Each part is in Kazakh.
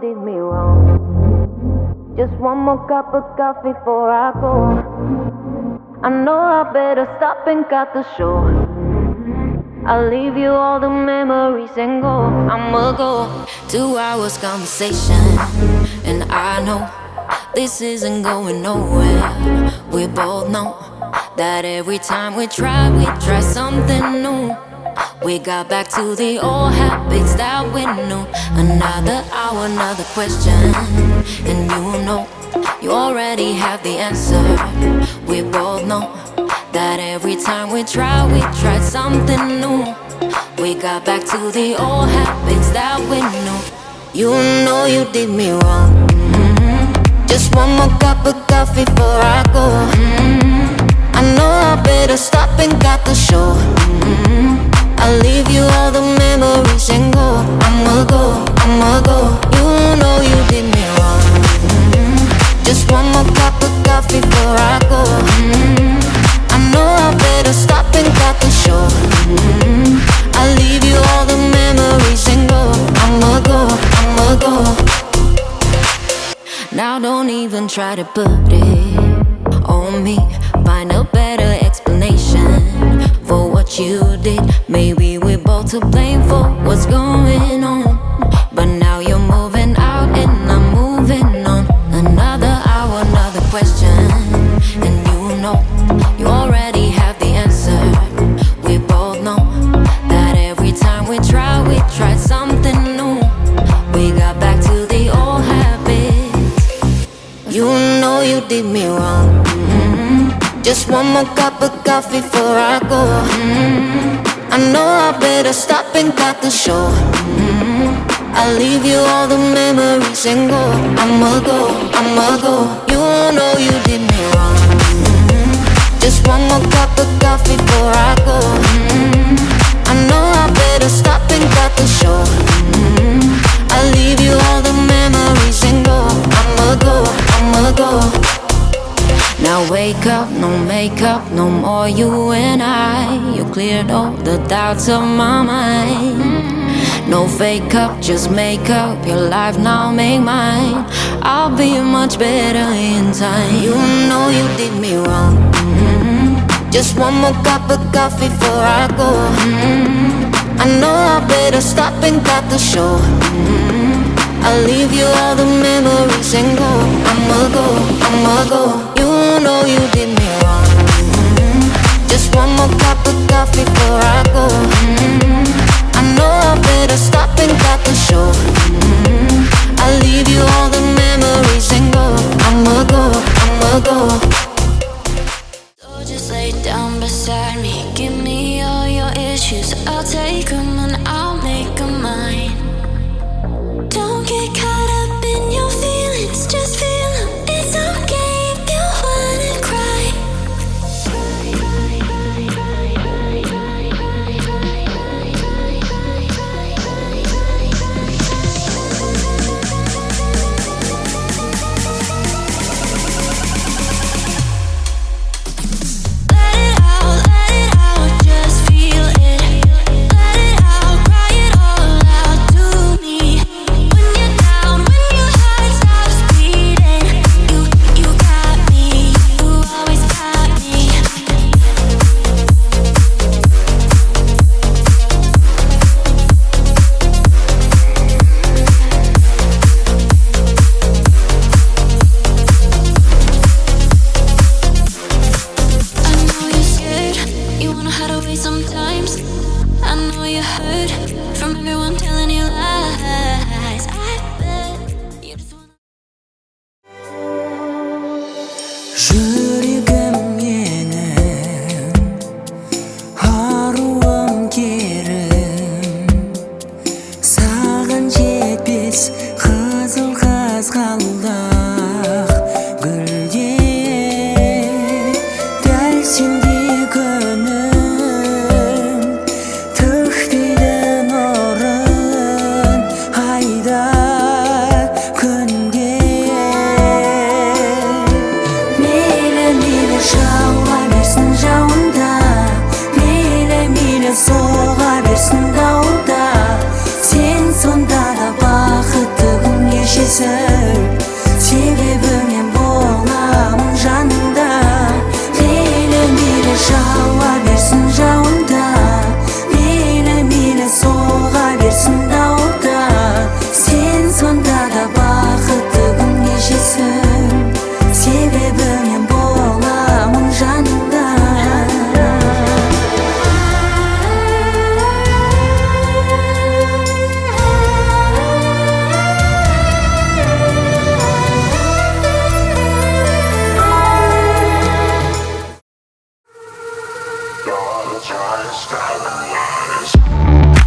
did me wrong. Just one more cup of coffee before I go. I know I better stop and cut the show. I'll leave you all the memories and go. I'ma go. 2 hours conversation, and I know this isn't going nowhere. We both know that every time we try something new. We got back to the old habits that we knew. Another hour, another question, and you know you already have the answer. We both know that every time we try something new. We got back to the old habits that we knew. You know you did me wrong. Just one more cup of coffee before I go. I know I better stop and cut the show. I'll leave you all the memories and go. I'ma go. You know you did me wrong. Just one more cup of coffee before I go. I know I better stop and cut the show. I'll leave you all the memories and go. I'ma go. Now don't even try to put it on me. Find a better explanation for what you did. Maybe we're both to blame for what's going on. But now you're moving out and I'm moving on. Another hour, another question, and you know you already have the answer. We both know that every time we try something new. We got back to the old habits. You know you did me wrong. Just one more cup of coffee before I go. I know I better stop and cut the show. I'll leave you all the memories and go. I'ma go. You know you did me wrong. Just one more cup of coffee before I go. I know I better stop and cut the show. I'll leave you all the memories and go. I'ma go. Now wake up, no makeup, no more you and I. You cleared all the doubts of my mind. No fake up, just make up your life now, make mine. I'll be much better in time. You know you did me wrong. Just one more cup of coffee before I go. I know I better stop and cut the show. I'll leave you all the memories and go. I'ma go. You know you did me wrong. Just one more cup of coffee before I go. I know I better stop and cut the show. I'll leave you all the memories and go. I'ma go. So just lay down beside me. Give me all your issues. I'll take them and I'll make them mine. times. I know you heard from everyone telling you lies. I bet you just wanna. Жүрегім менің аруым керім, саған жетпес қызыл қызғалдақ гүлде, дәл сендей күнім төкпейді нұрын айда күнде. Мейлі жауа берсін жауында, мейлі соға берсін дауылда, сен сонда да бақытты күн кешесің, себебі мен боламын жаныңда. Мейлі жауа берсін жауында, мейлі соға берсін дауылда, сен сонда да бақытты күн кешесің, себебі мен боламын жаныңда.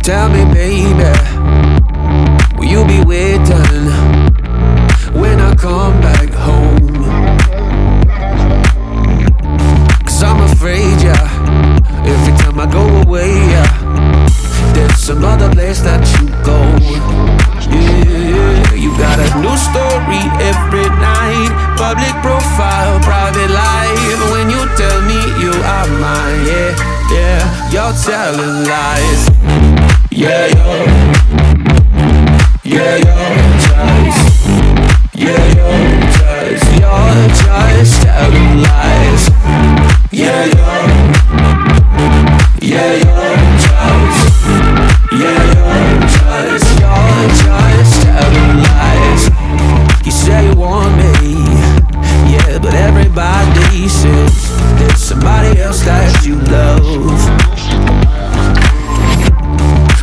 Tell me, baby, will you be waiting when I come back home? 'Cause I'm afraid, yeah, every time I go away, yeah, there's some other place that you go. Yeah, you got a new story every night, public profile, private life. When you tell me you are mine, yeah, yeah, you're telling lies. Yeah, you're just, yeah, you're just telling lies. Yeah, you're just telling lies. You say you want me, yeah, but everybody says there's somebody else that you love.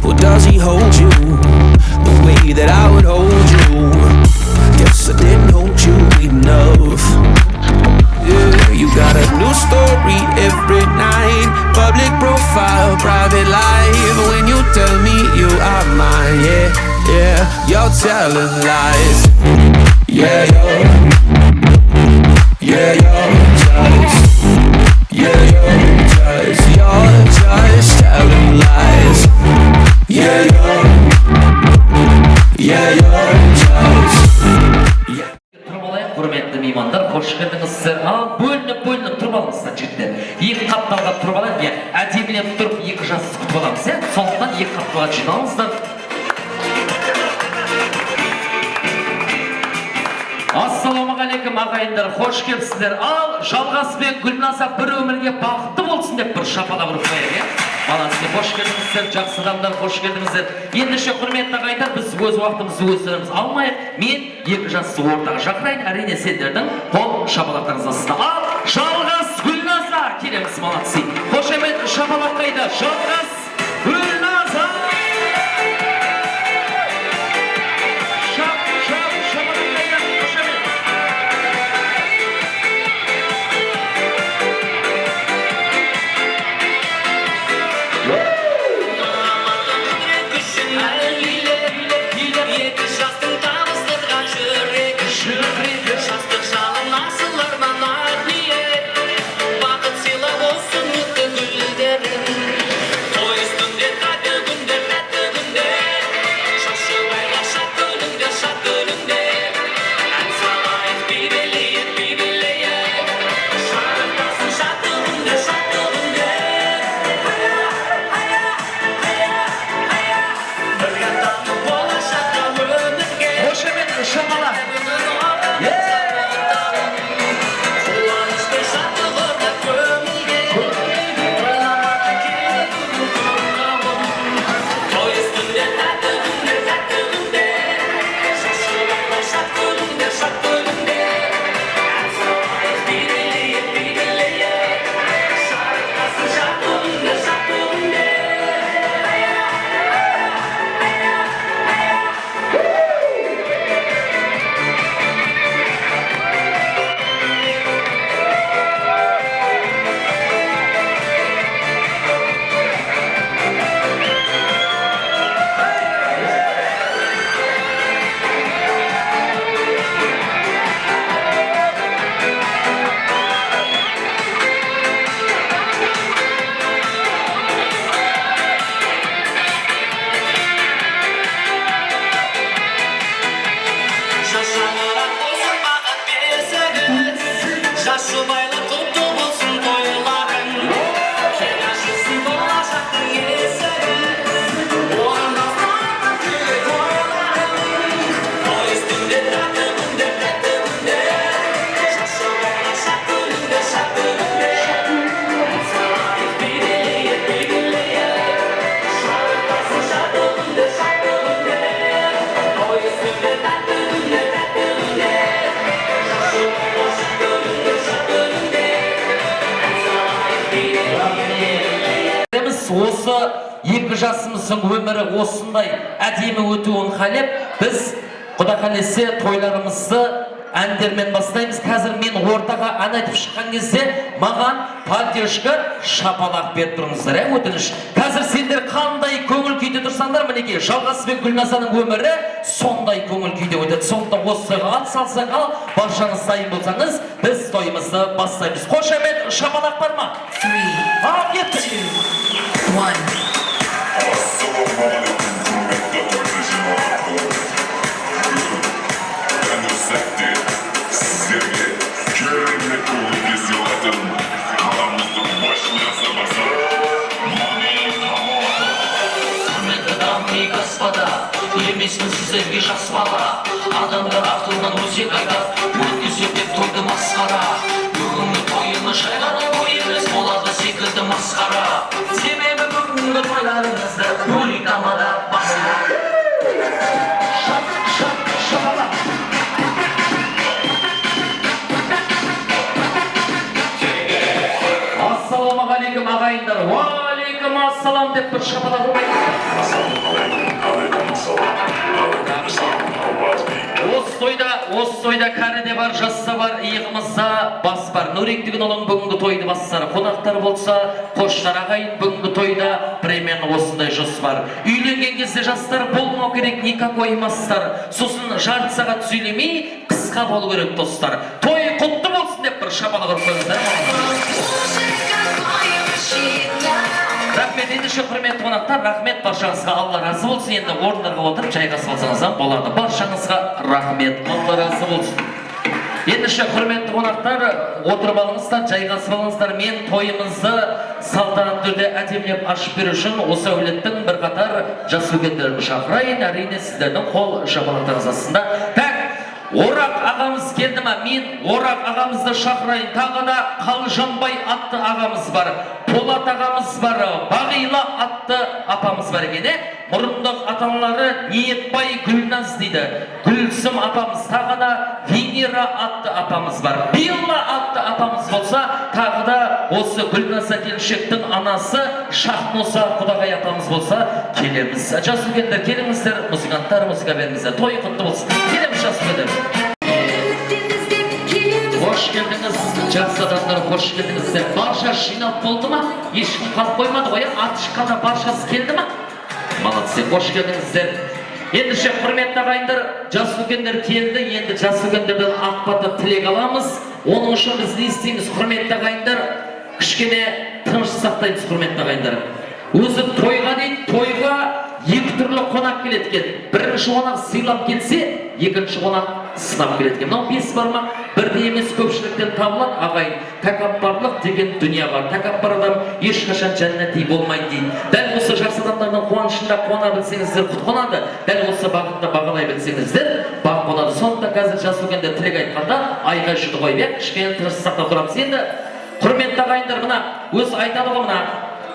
Well, does he hold you the way that I would hold you? Guess I didn't hold you enough. Yeah, you got a new story every night, public profile, private life. When you tell me you are mine, yeah, yeah, you're telling lies. Yeah, you're just, yeah, you're just telling lies. Yeah, you're just. Құрметті меймандар, қош келдіңіздер. Ал бөлініп тұрып алыңыздар жерде. Екі қапталға тұрып алайық, әдемілеп тұрып екі жастық күтіп аламыз, сондықтан екі қапталға жиналыңыздар. Ассалаумағалейкум ағайындар, қош келіпсіздер. Ал Жалғас пен Гүлназа бір өмірге бақытты болсын деп бір шапалақ ұрып қояйық. Балансызға қош келдіңіздер, жақсы адамдар, қош келдіңіздер. Ендеше құрметті ағайындар, біз өз уақытымызды өздеріміз алмайық. Мен екі жасты ортаға шақырайын, әрине сендердің қол шапалақтарыңызды астына. Ал Жалғас, Гүлназа, келеміз, молодцы. Қошемет шапалақ қайда? Жалғас, Гүлназа. Той үстінде осы екі жасымыздың өмірі осындай әдемі өтуін қалеп, біз Құда қалесе тойларымызды әндермен бастаймыз. Қазір мен ортаға ән айтып шыққан кезде маған поддержка шапалақ беріп тұрыңыздар, өтініш. Қазір сендер қандай көңіл күйде тұрсаңдар, мінекей Жалғасбек Гүлназаның өмірі сондай көңіл күйде өтеді. Сондықтан осы ат салсақ ал, баршаңыз дайын болсаңыз, біз тойымызды бастаймыз. Қошемет, шапалақ бар ма? 3, Ал кеттік. 1. Господа, емесін сіздерге жас бала, адамдар артынан өсек айтап, өткізіп деп тойды масқара. Бүгінгі тойыны жай ғана той емес болады секілді масқара. Себебі бүгінгі тойларыңызды бөлек тамада басыра. Ассалаумағалейкум ағайындар. Уағалейкум ассалам деп бір шапалақ ұрмайды. Осы тойда кәрі де бар, жасса бар, иығымызда бас бар. Нұректігін олың бүгінгі тойды бассар. Қонақтар болса, қоштар ағайын бүгінгі тойда премияны осындай жос бар. Үйленген кезде жастар болмау керек, никакой мастар. Сосын жарты сағат сөйлемей, қысқа болу керек достар. Той құтты болсын деп бір шапалақ ұрып қойыңыздар. Рахмет, ендеше құрметті қонақтар, рахмет баршаңызға, Алла разы болсын. Енді орындарға отырып жайғасып алсаңыз болады. Баршаңызға рахмет, Алла разы болсын. Ендеше құрметті қонақтар, отырып алыңыздар, жайғасып алыңыздар. Мен тойымызды салтанатты түрде әдемілеп ашып беру үшін осы әулеттің бірқатар жас үлкендерін шақырайын. Әрине сіздердің қол шапалақтарыңыз астында. Орақ ағамыз келді ма? Мен Орақ ағамызды шақырайын. Тағы да Қалжанбай атты ағамыз бар. Полат ағамыз бар. Бағила атты апамыз бар екен. Мұрындық аталары Ниетбай Гүлназ дейді. Гүлсім апамыз. Тағы да Венера атты апамыз бар. Белла атты апамыз болса, тағы да осы Гүлназа келіншектің анасы Шахноса Құдағай апамыз болса, келеміз. Жас үлкендер, келіңіздер, музыканттар, музыка беріңіздер. Той құтты болсын. Келеміз жас үлкендер. Қош келдіңіз, жас адамдар, қош келдіңіздер. Барша жиналып болды ма? Ешкім қалып қоймады ғой, аты шыққанда баршасы келді ма? Молодцы, қош келдіңіздер. Ендеше құрметті ағайындар, жас үлкендер келді. Енді жас үлкендерден ақпарды тілек аламыз. Оның үшін біз не істейміз, құрметті ағайындар? Кішкене тыныш сақтаймыз, құрметті ағайындар. Өзі тойға дейді, тойға екі түрлі қонақ келеді екен. Бірінші қонақ сыйлап келсе, екінші қонақ сынап келеді екен. Мынау бес бар ма? Бірде емес көпшіліктен табылады, ағайын. Тәкаппарлық деген дүние бар. Тәкаппар адам ешқашан жәннати болмайды дейді. Дәл осы жас адамдардың қуанышында қуана білсеңіздер, құт қонады. Дәл осы бағытта бағалай білсеңіздер, бақ қонады. Сондықтан қазір жас үлкендер тілек айтқанда айға жүді қойып, кішкене тыныш сақтап тұрамыз. Енді құрметті ағайындар, мына өзі айтады ғой, мына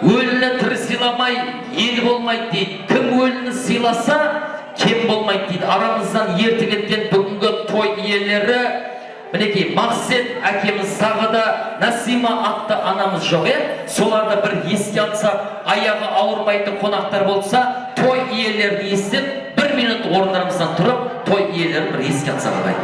өліні тірі сыйламай ел болмайды дейді. Кім өліні сыйласа, кем болмайды дейді. Арамыздан ерте кеткен бүгінгі той иелері, мінекей Мақсет әкеміз, тағы да Насима атты анамыз жоқ, соларды бір еске алсақ, аяғы ауырмайтын қонақтар болса, той иелерін естіп, 1 минут орындарымыздан тұрып, той иелерін бір еске алсақ ағайын.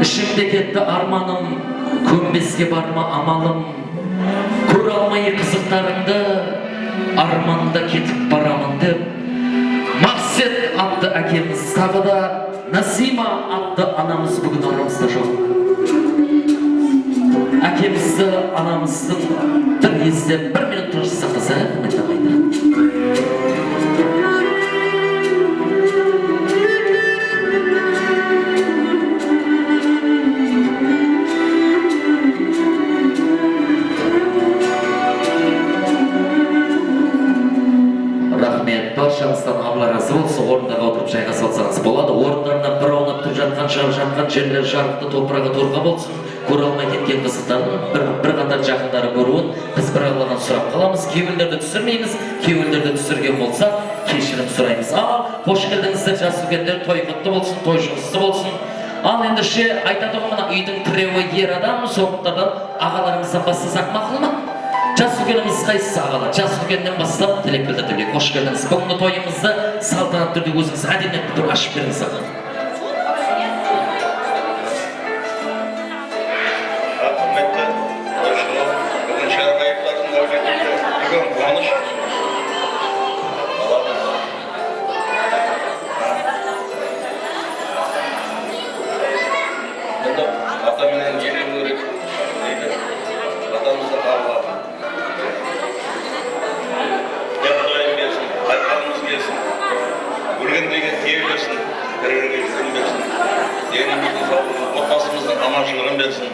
Ішімде кетті арманым, көнбеске барма амалым. Көр алмай қызықтарыңды, арманда кетіп барамын деп. Мақсет атты әкеміз, тағы да Насима атты анамыз бүгін арамызда жоқ. Әкемізді, анамыздың бір естеп, 1 минут тұршы сақтаса, қыметті қайда. Баршаңыздан Алла разы болсын, орындарға отырып жайғасып алсаңыз болады. Орындарынан бір аунап тұрып жатқан жерлер жарықты топырағы торға болсын. көре алмай кеткен қызықтардың бір қатар жақындары көруін біз бір алладан сұрап қаламыз. Кейбіреулерді түсірмейміз, кейбіреулерді түсірген болса кешірім сұраймыз. Ал қош келдіңіздер жас үлкендер, той құтты болсын, той жұмысты болсын. Ал ендеше айтады ғой мына үйдің тіреуі ер адам, сондықтан ағаларымыздан бастасақ мақұл ма? Жас үлкеніміз қайсысы ағалар? Жас үлкеннен бастап тілек білдірді. Қош келдіңіз. Бүгінгі тойымызды салтанатты түрде өзіңіз әдемілеп бітіріп ашып беріңіз аға. Құрметті тойшылар, бүгін шарағайыптардың әулетінде үлкен қуаныш. Енді атаменен елу керек дейді. Атамызды қабылдап. Яқтайын берсін, айтқанымыз келсін. Өлгендерге тие берсін, тірілерге жүрін берсін. Деніміздің саулығын, отбасымыздың аманшылығын берсін.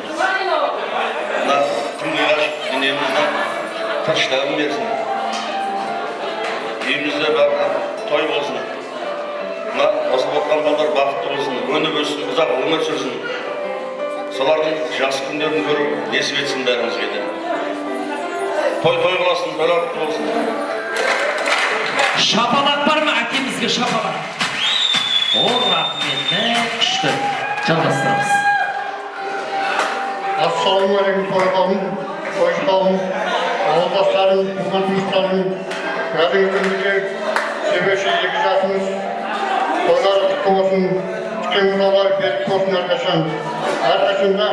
Мына күнге қашып денеміздің тыныштығын берсін. Үйімізде барған той болсын. Мына осы болған балдар бақытты болсын, өніп өссін, ұзақ өмір сүрсін. Солардың жас күндерін көру несіп етсін бәрімізге де. Той қыласын, бақытты болсын. Шапалақ бар ма? Әкемізге шапалақ. О, рахметті, күшті. Жалғастырамыз. Ассалаумағалейкум тойшыларым, ауылдастарым, туған-туыстарым, қазіргі күндегі себепші екі жасымыз, тойлары құтты болсын, үлкен мұралар берік болсын әрқашан. Әрқашанда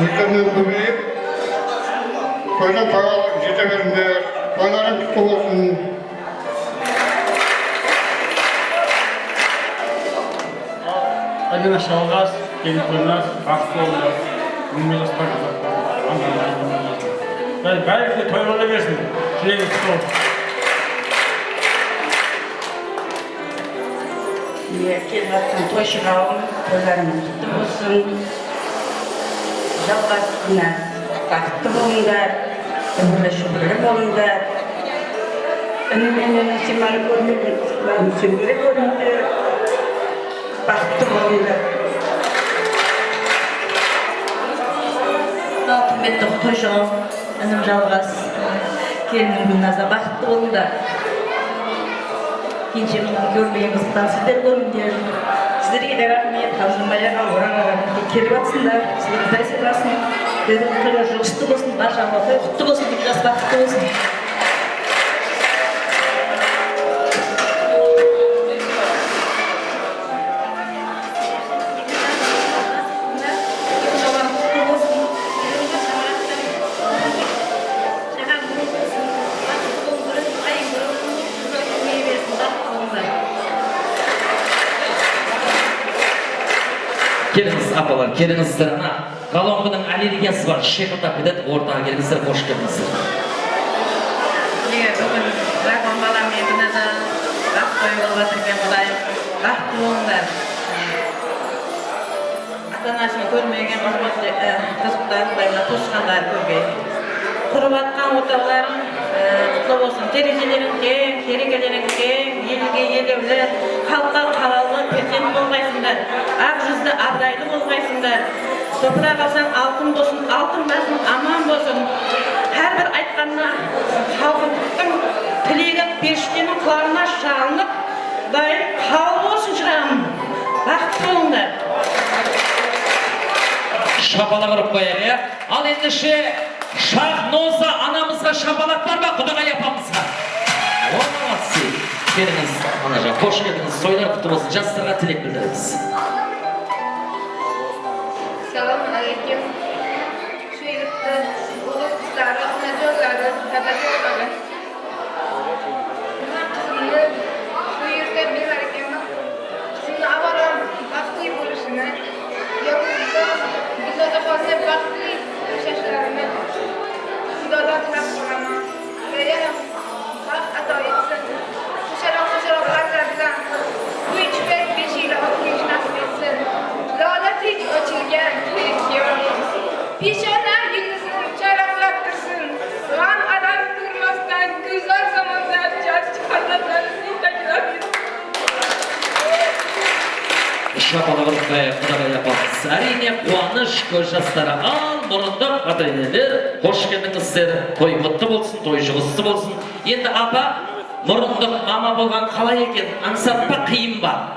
өздерінен көбейіп, тойдан тойға жете беріңдер, тойларың құтты болсын. Әдемі шалғас, келіп қоймас, бақытты болыңдар. Бәрі той бола берсін, тілегі құтты болсын. Келіп жатқан тойшы қауым, тойларыңыз құтты болсын. Жалғасына бақытты болыңдар, өмірлі шүбірлі болыңдар. Үніменен симаны көрмеген, сүнгілі көріңдер, бақытты болыңдар. Құрметті тойшығым, інім жалғас, келіннің күнназа бақытты болыңдар. Кеншемнің көрмеген қызықтан сіздер көріңдер. Сіздерге де рахмет, қалжымаяға, ораңаға келіп атсыңдар, сіздерді дәсер басын. Дедім тойлар жұғысты болсын, баршаға той құтты болсын, деп жас бақытты болсын. Келіңіз апалар, келіңіздер ана. Қалоңғының аллергиясы бар, шиқылдап кетеді, ортаға келіңіздер, қош келіңіздер. Бүгін рақым балам егіне де бақ той болып жатырген құдайым, бақытты болыңдар. Ата-анасын көрмеген қызықтар, құдайына туысқандар көрген. Құрып атқан отауларың құтты болсын, терезелерің кең, терекелерің кең, елге елеулі, халыққа қалаулы, перзент болғайсыңдар, ақ жүзді ардайлы болғайсыңдар. Топырақ алсаң алтын болсын, алтын басың аман болсын. Әрбір айтқанына халқымыздың тілегі періштенің құлағына шалынып, дайын қабыл болсын шырағым. Бақытты болыңдар. Шапалақ ұрып қояйық, иә? Ал ендеше Шахноза анамызға шапалақ бар ма, Құдағай апамызға? Молодцы. Келіңіз, ана жақ, қош келдіңіз, тойлар құтты болсын, жастарға тілек білдіріңіз. Assalamualaikum. Suyukta, uluq kızları, ona jolları, tabaka olmalı. Kızımda suyukta bir hareketimi, kızımda avalan baktığı buluşuna, yolumuzda biz o da fazla baktığı şaşlarına, biz o da taraf olama. Ve yanım, bak ata etsin. Kuşarak harcardılar. Bu içmek bir şeyle okuyuş nasip etsin. Lalatik açılgan kuyuyor. Pişana yüzünü çaraplattırsın. Lan adam durmasdan güzel zamanda caç çıkartırlar. Sintaklar Шапалақ ұрып қояйық, Құдағай апамыз. Әрине қуаныш көз жастары. Ал murunduk ata-eneler, hoş geldingizler. Toy mutlu bolsun, toy jygysly bolsun. Endi apa murunduk mama bolgan kalay eken? Ansatpa kıyım ba?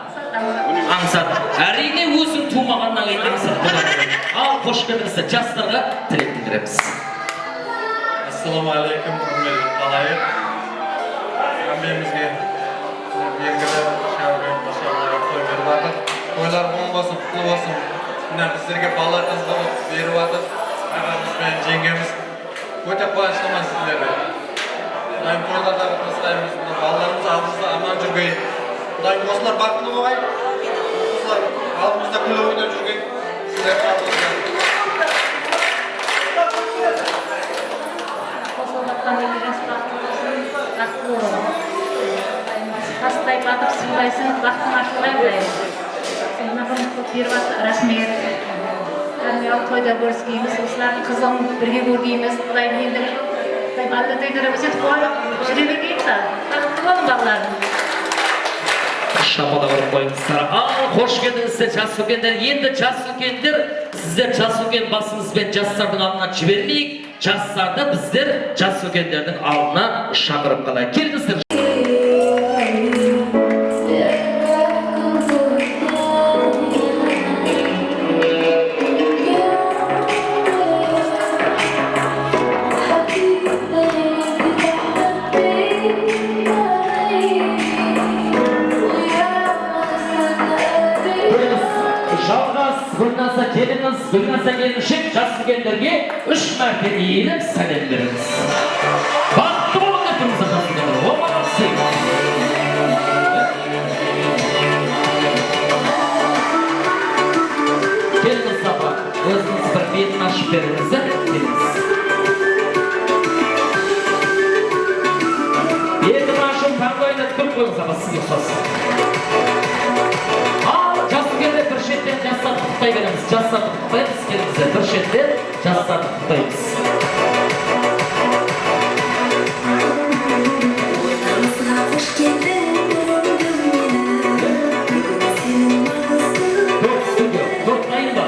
Ansat. Arine özün tuğmagandan keyin ansat boladi. Al hoş geldingizler. Jastlarga tilek bildiremiz. Assalomu alaykum, hurmatli qalayib. Hammamizga belgili shavrat mashallah to'y berib to'ylar bo'lsin, qutlu bo'lsin. Mana bizlarga bolalar qizlar berib atib, agamiz bilan jengamiz o'ta quvonchaman sizlarga. Xudoyim to'ylarda qilsaymiz, bolalarimiz oldimizda aman yurgay. Xudoyim do'stlar baxtli bo'lgay. Do'stlar oldimizda kulib o'ynab yurgay. Sizlar sog' bo'linglar. Тастай батып сыйлайсың, бақтың ашылай Сыйнағын беріп рахмет. Кәдімгі тойда көріскейміз, осылардың қызын бірге көргейміз. Құдай ендігі Құдай балды тойдырып өсет қойып, жүре бергейді. Бақытты болың балаларым. Şapala vurup koyunuzlar. Hoş geldinizler jас үлкендер. Енді жас үлкендер, сіздер жас үлкен басыңызбен жастардың алдына жібермейік. Жастарды біздер жас үлкендердің алдына шақырып қалайық. Келіңіздер. Gülnasa gelmişim, jас үлкендерге 3 mərtə eğilip sələm veriniz. Baxtlı olun hepimize jас үлкендер. Oğlanım siz. Geliniz sabah, özünüz bir beytin aşıp verinize, geliniz. Beytin aşım tangoyla tıkır koyun sabah, siz yoksasın. Bir şeyden jastарды құттықтай береміз. Жастарды құттықтаймыз, келіңіздер. Bir şeyden жастарды құттықтаймыз. Тоқтайын ба?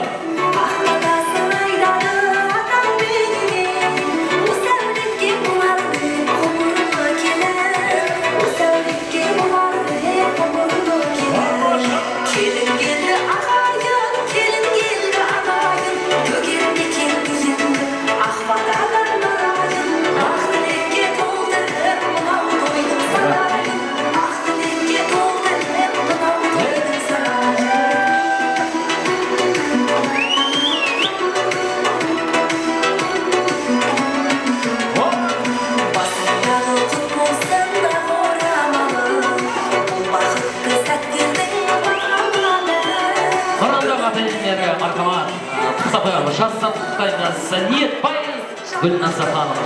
Жастарды құттықтаймыз. Ниет байыз Гүлназа ханым.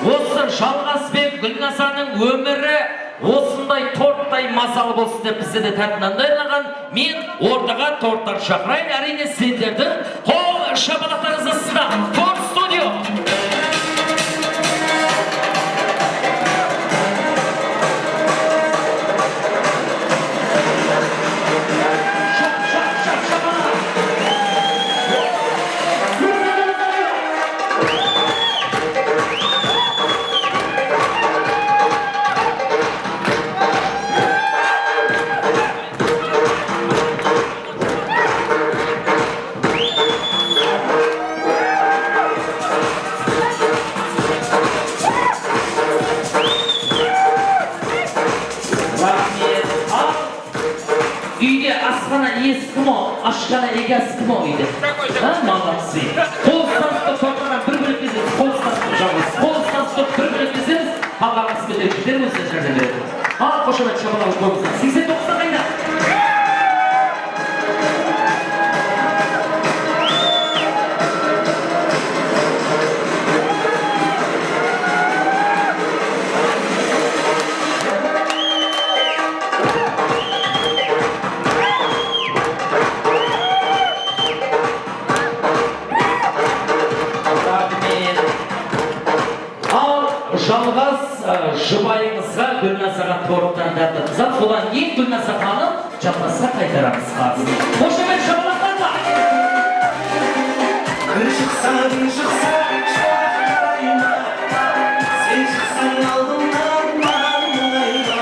Осы Жалғасбек Гүлназаның өмірі осындай торттай мазалы болсын деп бізде де тәртіптен дайындалған. Мен ортаға торттар шақырайын. Әрине сендердің қол шапалақтарыңызды сіздер. Торт студио. Aşkana egesi kim o idi? Malapsı. Kolstansda tortlanan bir bizimiz. Kolstansda hocamız. Kolstansda bir bizimiz. Allah'ımız bildiriklerimiz de şerden verelim. Koşamak şabalar koymuşlar. 89'da kaynak. жалғыз жұбайыңызға Гүлназаға торттан тартатыңыздар. Содан кейін Гүлназа ханым жаппасқа қайтарамыз қарызын. Қошемет шабалақтарма. Күн шықса, күн шықса, шуағайма. Сен шықсаң алдымнан маңайма.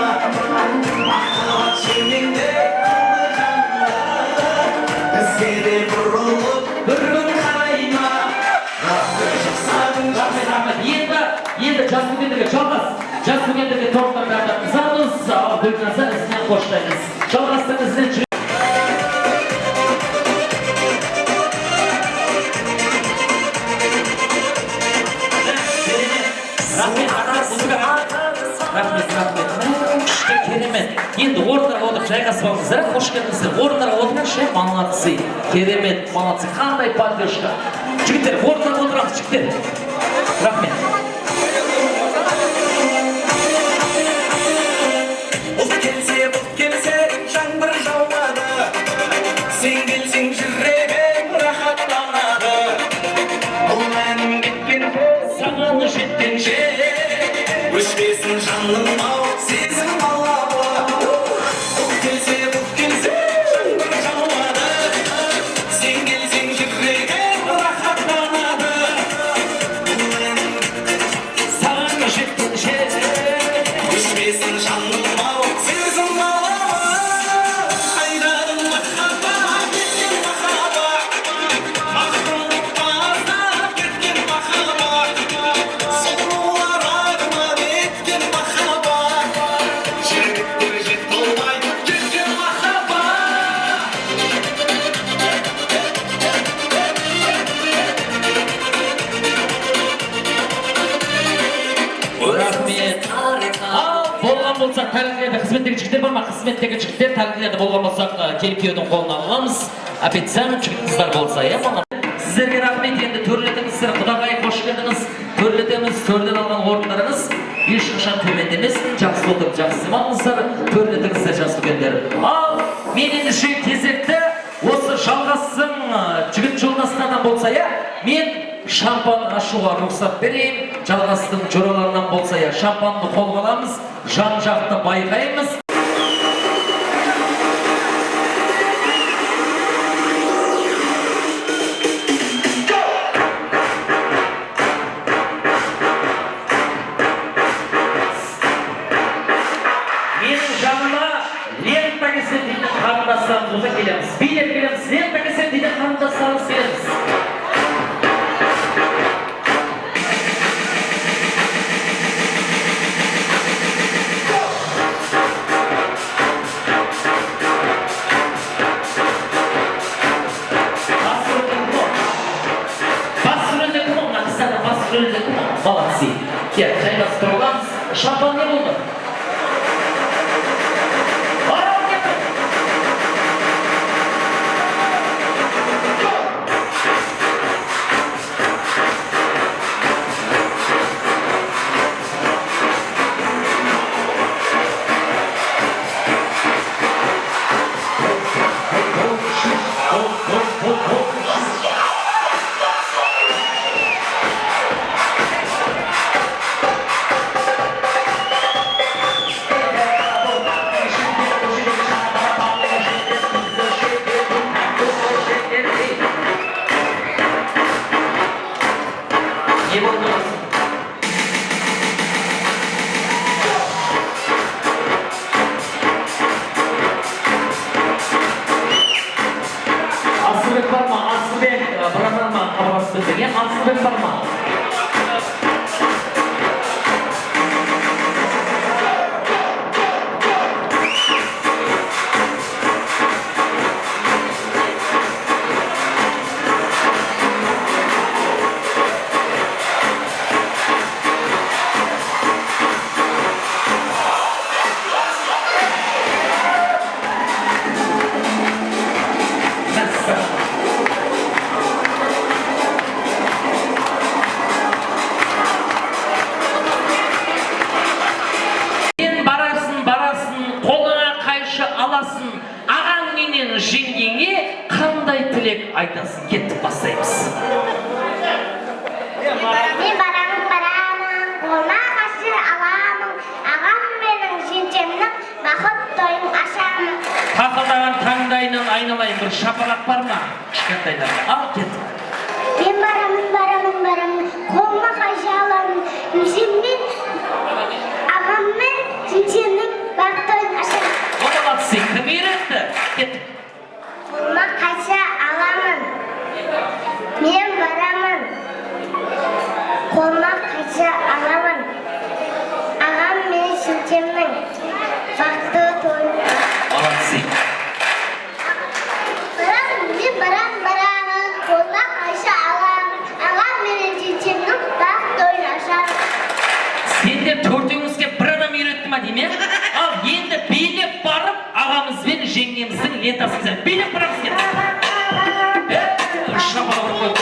Махаббат шерменде қалды жанға. Бізге де бұрылып бір күн қарайма. Күн шықса, күн шықса. Енді жас бүгендерге жалғас. Жас бүгендерге торттан тартатыңыздармыз. Гүлназа ізінен қоштаймыз. Жалғастың ізінен жүрек. Керемет. Енді орындарға отырып жайғасып алыңыздар. Қош келдіңіздер. Орындарға отырыңызшы. Молодцы. Керемет, молодцы. Қандай поддержка. Жігіттер, орындарға отырамыз, жігіттер. Рахмет. Бұлт келсе, жаңбыр жаумады. Сен келсең жүрегім рахаттанады. Бұл әнім кеткенде, Саған жеткенше өшпесін жаным ау, сезім алабы. Бұлт келсе, жаңбыр жаумады. Сен келсең жүрегім рахаттанады. Бұл әнім саған жеткенше өшпесін жаным ау, сезім алабы. Қайдағы махаббат, кеткен махаббат. Мақтанып баздап кеткен махаббат. Сұлулар арман еткен махаббат. Жігіттер жете алмай кеткен махаббат. рахмет. Болған болсақ тәрбиелерді қызметтегі жігіттер бар ма? Қызметтегі жігіттер тәрбиелерді болған болсақ келіп күйеудің қолынан аламыз. Официант жігіт қыздар болса, сіздерге рахмет. Енді төрлетіңіздер, құдағай қош келдіңіз. Төрлетеміз, төрден алған орындарыңыз ешқашан төмендемесін. Жақсы отырып, жақсы демалыңыздар. Төрлетіңіздер, жас үлкендер. Ал мен ендеше кезекті осы жалғасын жігіт жолдастардан болса, мен шампан ашуға рұқсат берейін. Жалғастың жораларынан болса, шампанды қолға аламыз, жан-жақты байқаймыз. Менің жаныма лента кесем дейтін қарындастарымызға келеміз. Билеп келеміз, лента кесем дейтін қарындастарымыз келеміз. Молодцы. Жайғасып тұрғанбыз. Шампан не болды? Asılbek var mı? Asılbek bırakır mı? Asılbek var mı? жеңгеңе қандай тілек айтасың? Кеттік, бастаймыз. Мен барамын, қолына аламын, ағам менің жеңгемнің бақыт тойын ашамын. Тақылдаған таңдайынан айналайын бір шапалақ бар ма? Кішкентайларға. Ал кет. Мен барамын, қолыма қайша аламын. Өзіммен, ағаммен жеңгемнің бақыт тойын ашамын. Молодцы, кім үйретті? Кет. Қолыма қайша аламын. Мен барамын. Қолыма қайша аламын. Ағам мен жеңгемнің бақытты тойын. Молодцы. Мен барамын. Қолыма қайша аламын. Ағам мен жеңгемнің бақытты тойын ашамын. Сендер төртеуіңізге бір адам үйретті ма дейме? Ал енді билеп барып, ағамызбен жеңгеміздің лентасын билеп барамыз кет. Шапалақ ұрып қойып.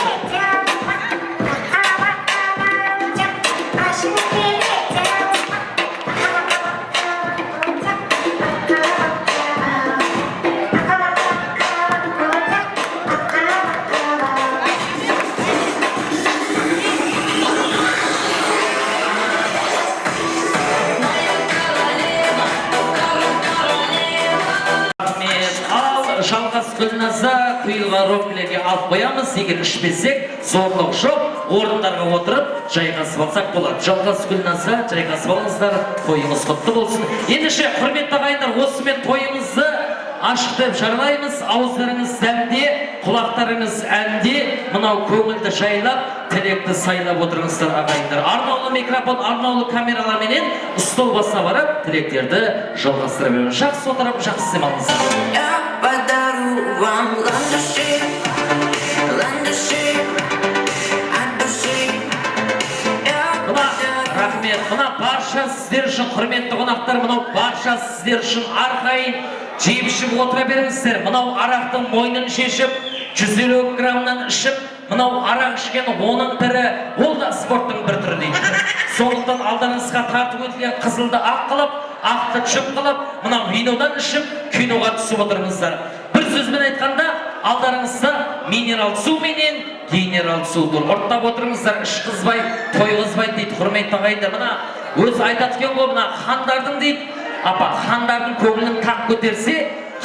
Жалғас Гүлназа құйылға рокілерге алып қоямыз, егер ішпесек, зорлық жоқ, орындарға отырып, жайғасып алсақ болады. Жалғас Гүлназа, жайғасып алыңыздар, тойымыз құтты болсын. Ендеше, құрметті ағайындар, осымен тойымызды ашықтап жарылаймыз, ауыздарыңыз сәнде, құлақтарыңыз әнде, мынау көңілді жайлап, тілекті сайлап отырыңыздар ағайындар. Арнаулы микрофон, арнаулы камераларменен стол баса барып, тілектерді жалғастыра беремін. Жақсы отырып, жақсы демалыңыз. Рахмет, мына барша сіздер үшін құрметті қонақтар, мынау барша сіздер үшін арқайын жеп ішіп отыра беріңіздер. Мынау арақтың мойнын шешіп, 150 граммнан ішіп, мынау арақ ішкен оның бірі, ол да спорттың бір түрі дейді. Сондықтан алдарыңызға тартып өтілген қызылды ақ қылып, ақты шып қылып, мынау винодан ішіп, киноға түсіп отырыңыздар. Бір сөзбен айтқанда, алдарыңызда минерал су менен генерал су тұр. Ұрттап отырыңыздар, іш қызбай, той қызбай дейді, құрметті ағайындар. Мына өзі айтады екен ғой, мына хандардың дейді, апа, хандардың көңілін тақ көтерсе,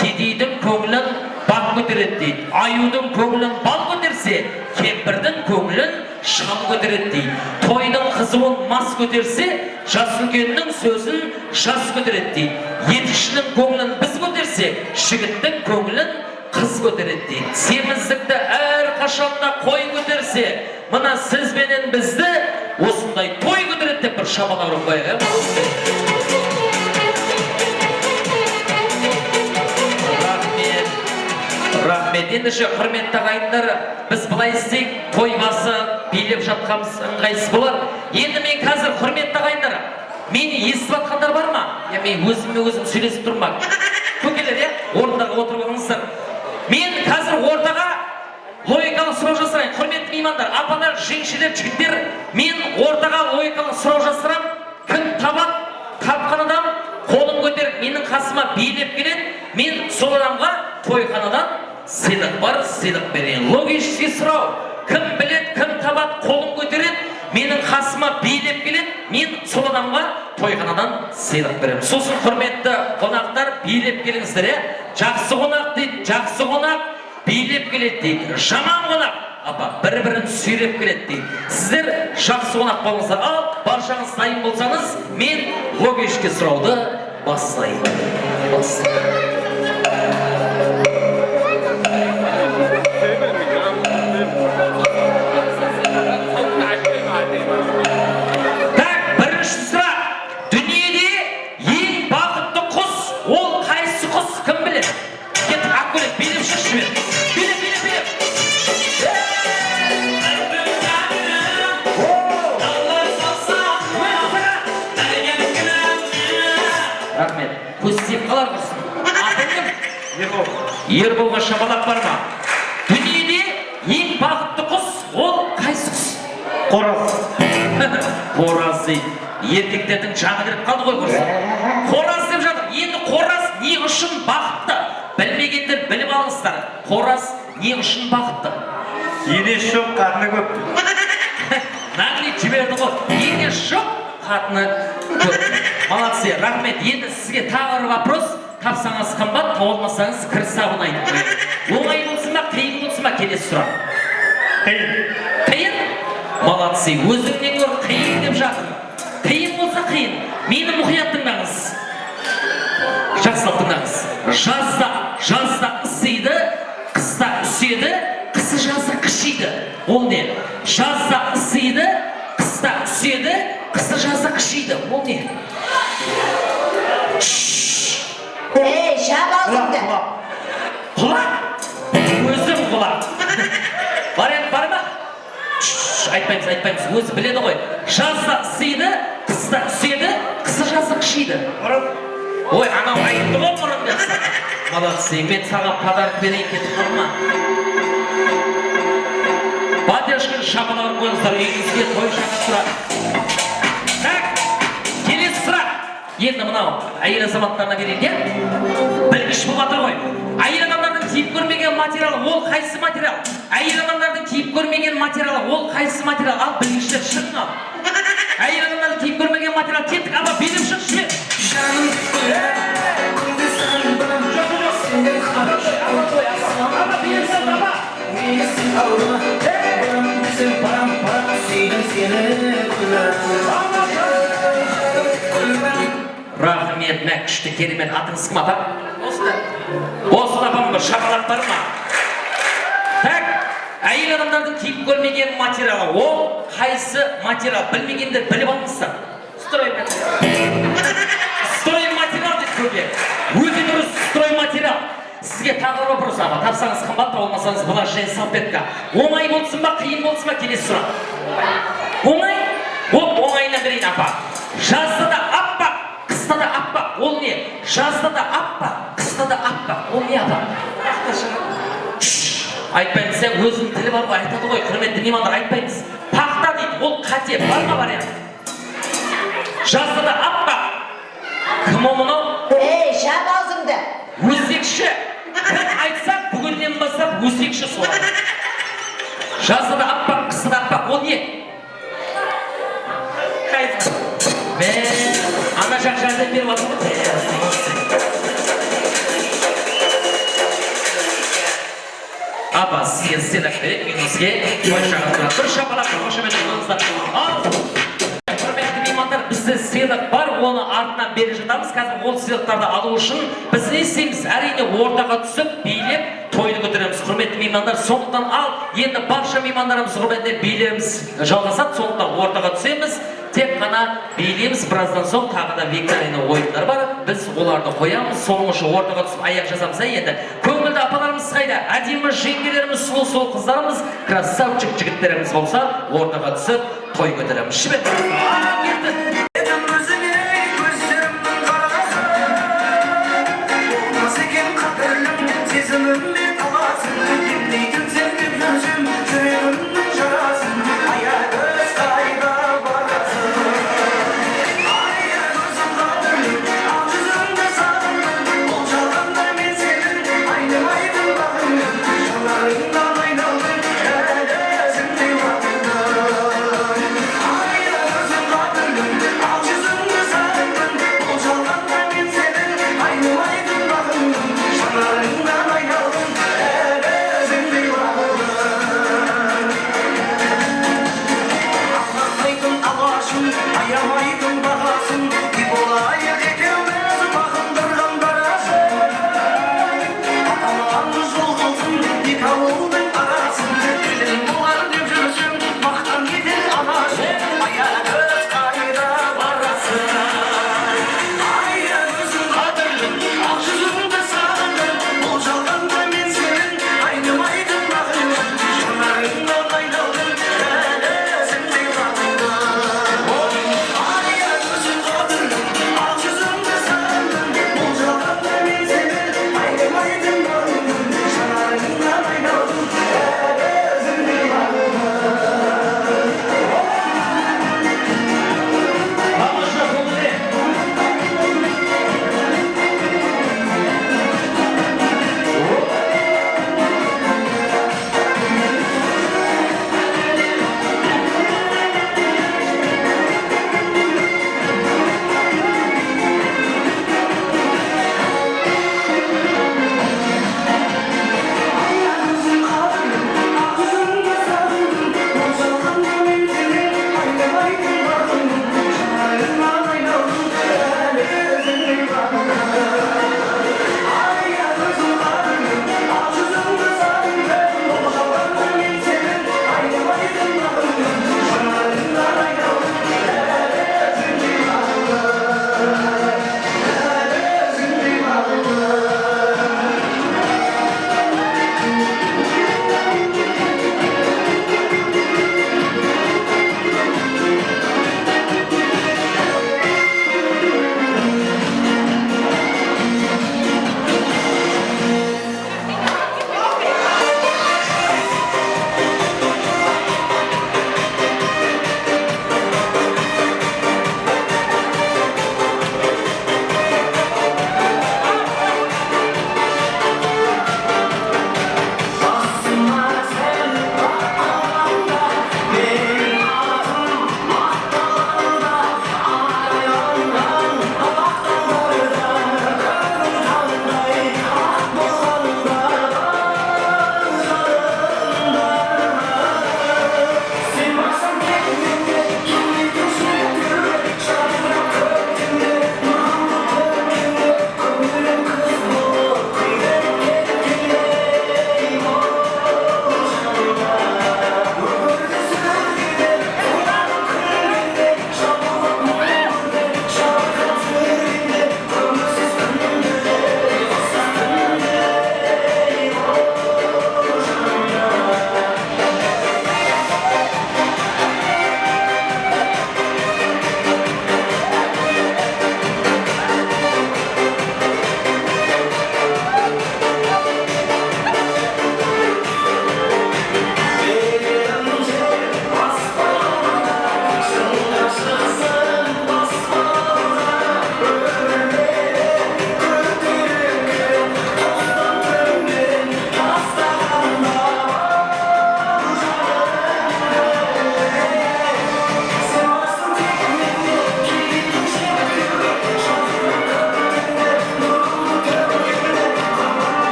кедейдің көңілін бақ көтереді дейді. Аюдың көңілін бал көтерсе, кемпірдің көңілін шам көтереді дейді. Тойдың қызуын мас көтерсе, жас үлкеннің сөзін жас көтереді дейді. Етікшінің көңілін біз көтерсек, жігіттің көңілін қыз көтереді дейді. Семіздікті әр қашанда қой көтерсе, мына сізбенен бізді осындай той көтереді деп бір шапалақ ұрып қояйық. Рахмет. Ендеше құрметті ағайындар, біз былай істейік, той басы билеп жатқанымыз ыңғайсыз болар. Енді мен қазір құрметті ағайындар, мені естіп жатқандар бар ма? Мен өзім сөйлесіп тұрмақ. Көкелер, орындағы отырып алыңыздар. Мен қазір ортаға логикалық сұрау жасырайын. Құрметті меймандар, апалар, жеңшелер, жігіттер, мен ортаға логикалық сұрау жасырам. Кім табат, тапқан адам қолын көтеріп, менің қасыма билеп келеді, мен сол адамға тойханадан сыйлық бар, сыйлық берейін. Логический сұрау. Кім білет, кім табат, қолын көтереді, менің қасыма билеп келеді, мен сол адамға тойханадан сыйлық беремін. Сосын құрметті қонақтар, билеп келіңіздер, жақсы қонақ дейді, жақсы қонақ билеп келеді дейді. Жаман қонақ, апа, бір-бірін сүйреп келеді дейді. Сіздер жақсы қонақ болыңыздар. Ал, баршаңыз дайын болсаңыз, мен логический сұрауды бастайын. Ерболға шапалақ бар ма? Дүниеде ең бақытты құс, ол қайсы құс? Қораз. Қораз дейді. Еркектердің жаны кіріп қалды ғой құрсын. Қораз деп жатыр. Енді қораз не үшін бақытты? Білмегендер біліп алыңыздар. Қораз не үшін бақытты? Енеш жоқ, қарны көп. Нағли жіберді ғой. Енеш жоқ, қатыны көп. Молодцы, рахмет. Енді сізге тағы бір вопрос. Тапсаңыз қымбат, тауылмасаңыз кір сабын айтып қояйын. Оңай болсын ба, қиын болсын ба, келесі сұрақ. Қиын. Қиын? Молодцы, өзіңнен гөр қиын деп жатыр. Қиын болса қиын. Мені мұқият тыңдаңыз. Жақсылап тыңдаңыз. Жазда ысиды, қыста үседі, қысы жазда қышиды. Ол не? Жазда ысиды, қыста үседі, қысы жазда қышиды. Ол не? Шап аузыңды. Құлақ? Өзім құлақ. Бар ма? Айтпаймыз, өзі біледі ғой. Жазда ысиды, қыста үседі, қысы жазда қышиды. Ой, анау айтты ғой мұрын деп саған. Молодцы, мен саған подарок берейін кетіп тұрма. Батяшкін шапаларын қойыңыздар, үйіңізге той жаңа сұрақ. Так, келесі сұрақ. Енді мынау әйел азаматтарына берейін, білгіш болып жатыр ғой. Әйел адамдардың киіп көрмеген материалы, ол қайсы материал? Әйел адамдардың киіп көрмеген материалы, ол қайсы материал? Ал білгіштер шығын ал. Әйел адамдардың киіп көрмеген материал, кеттік, ала беліп шық, шүмет. Жаным рахмет, мә күшті керемет. Атыңыз кім, апа? Осы апам бір шапалақ бар ма? Так, әйел адамдардың киіп көрмеген материалы, ол қайсы материал? Білмегендер біліп алыңыздар. Строй материал деп көке. Өте дұрыс строй материал. Сізге тағы вопрос, аға. Тапсаңыз қымбат, болмасаңыз бұла жай салпетка. Оңай болсын ба, қиын болсын ба, келесі сұрақ. Оңай? Оңайына берейін, апа. Жазда да аппақ, қыста да аппақ. Ол не? Жазда да аппақ, қыста да аппақ. Ол не, апа? Айтпаймыз, сен өзінің тілі бар ғой, айтады ғой. Құрметті меймандар, айтпаймыз. Пақта дейді, ол қате, бар ма вариант? Жазда да аппақ. Кім о мұнау? Шап аузыңды. Өсекші. Бір айтсақ, бүгіннен бастап өсекші солады. Жазда да аппақ, қыста да аппақ. Ол не? Ана жақ жәрдем беріп атыр. Апа, сізге сыйлық берейік, үйіңізге той шағын. Бір шапалақ, қошемет қылыңыздар. Ал! Құрметті меймандар, бізде сыйлық бар, оны артынан беріп жатамыз. Қазір ол сыйлықтарды алу үшін біз не істейміз? Әрине ортаға түсіп, билеп, тойды көтереміз. Құрметті меймандар, сондықтан ал, енді барша меймандарымыз құрметіне билеріміз жалғасады, сондықтан ортаға түсеміз. Тек қана билейміз, біраздан соң тағы да викторина ойындар бар. Біз оларды қоямыз, соңғы ортаға түсіп аяқ жазамыз. Енді көңілді апаларымыз қайда? Әдемі жеңгелеріміз, сұлу қыздарымыз, красавчик жігіттеріміз болса, ортаға түсіп той көтереміз. Шібет.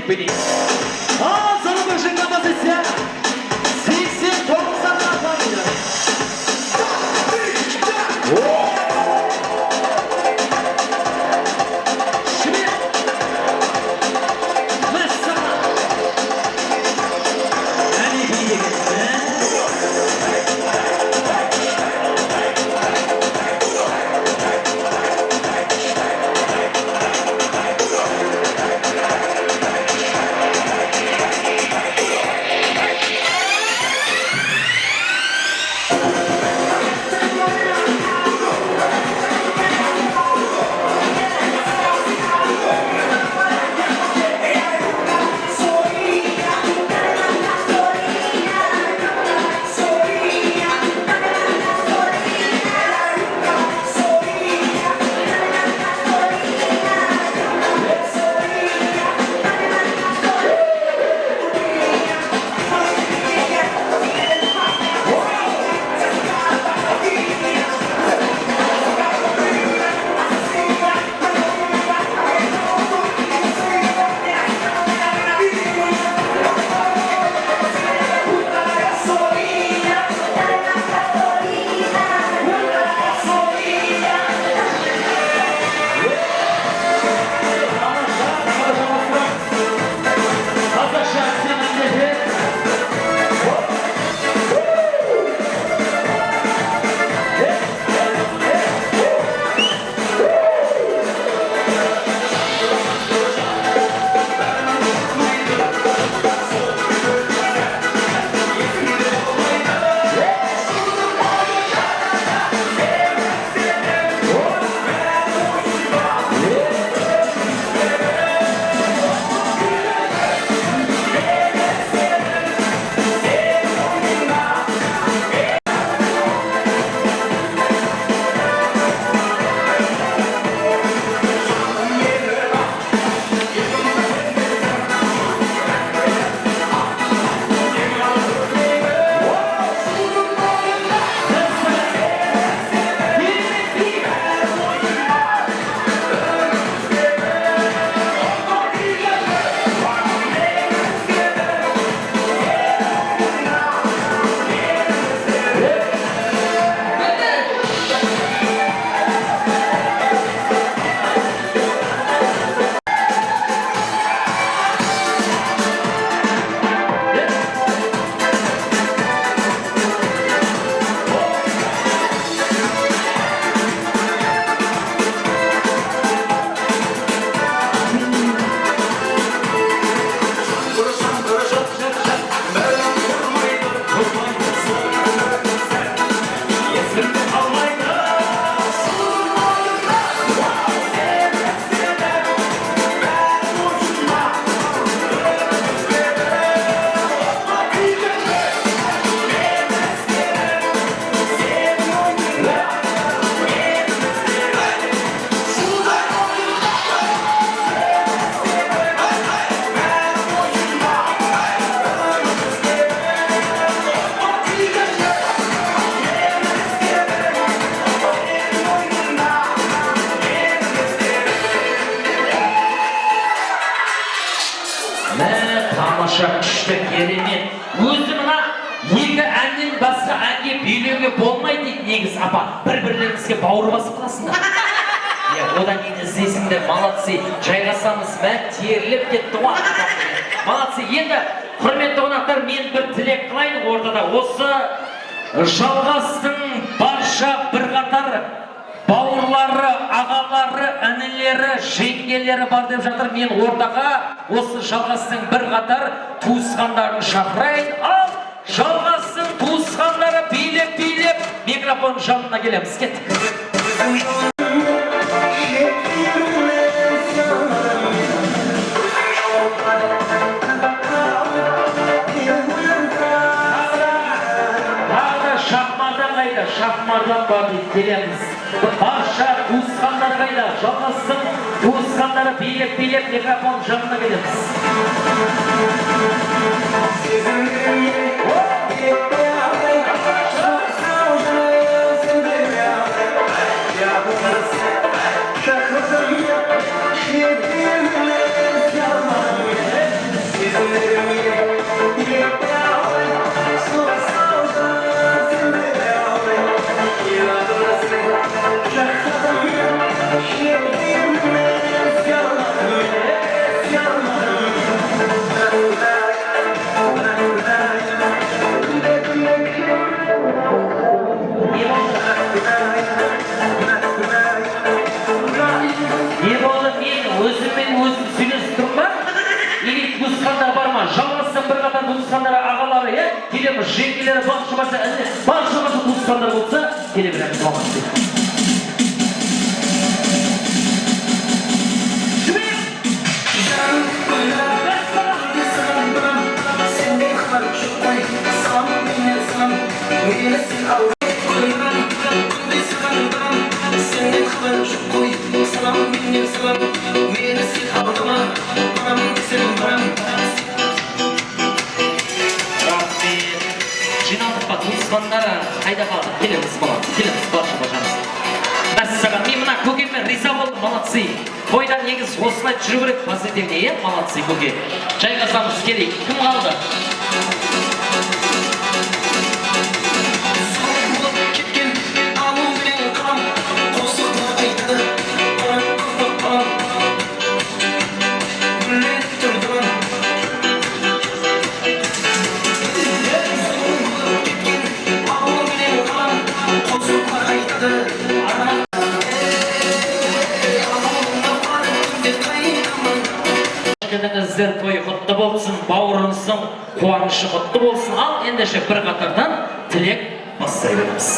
etmeli. Sana başa kapatırsa 89'dan atmayın. Şimdi mesela hani bildiğinizde күшті керемет. Өзіміна екі әннен басқа әнге билеуге болмайды дейді негіз апа. Бір-бірлеріңізге бауыр басып қаласыңдар. Одан кейін іздейсіңдер, молодцы. Жайғасамыз, мә теріліп кетті ғой. Молодцы. Енді құрметті қонақтар, мен бір тілек қылайын ортада. Осы жалғастың барша бірқатар бауырлары, ағалары, інілері, жеңгелері бар деп жатыр. Мен ортаға осы жалғастың бірқатар туысқандарын шақырайын. Ал жалғастың туысқандары билеп-билеп микрофон жанына келеміз. Кеттік. Шахмардан бар деп келеміз. Барша туысқандар қайда? Жалғастың туысқандары билеп-билеп микрофон жанына келеміз. туысқандары, ағалары, келеміз, жеңгелері, барша туысқандар болса, келе береміз мамасы. Жиналдықпа туысқандары қайда қалды? Келеміз баламыз, келеміз барша бажамыз. Мәссаған, мен мына көкеме риза болдым, молодцы. Тойдан негіз осылай жүру керек позитивне, молодцы көке. Жайғасамыз келейік. Кім қалды? Өздер тойы құтты болсын, бауырыңыздың қуанышы құтты болсын. Ал ендеше бір қатардан тілек бастай береміз.